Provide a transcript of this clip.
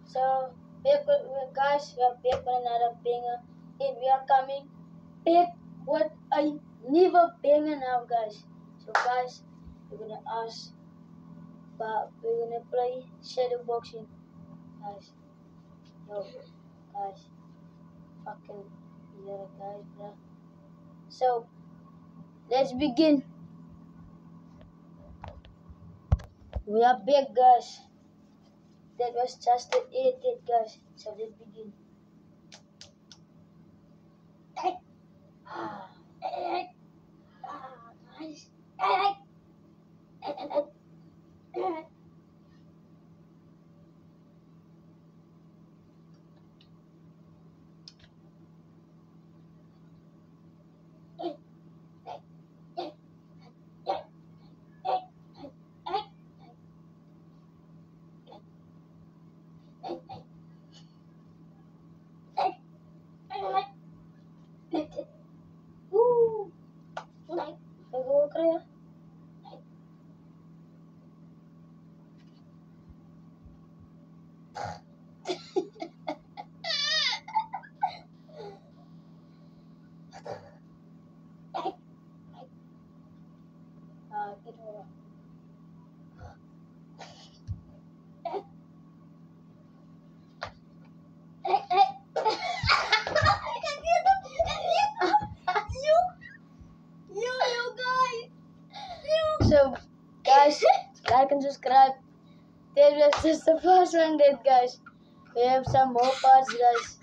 So, guys, we are back with another banger, and we are coming back with a never banger now, guys. So, guys, we're gonna ask, but we're gonna play shadow boxing, guys. Yo, guys, fucking yeah, guys, bro. So, let's begin. We are back, guys. That was just the edit, guys. So let's begin. Nice. So, guys, like and subscribe. That was just the first one, guys. We have some more parts, guys.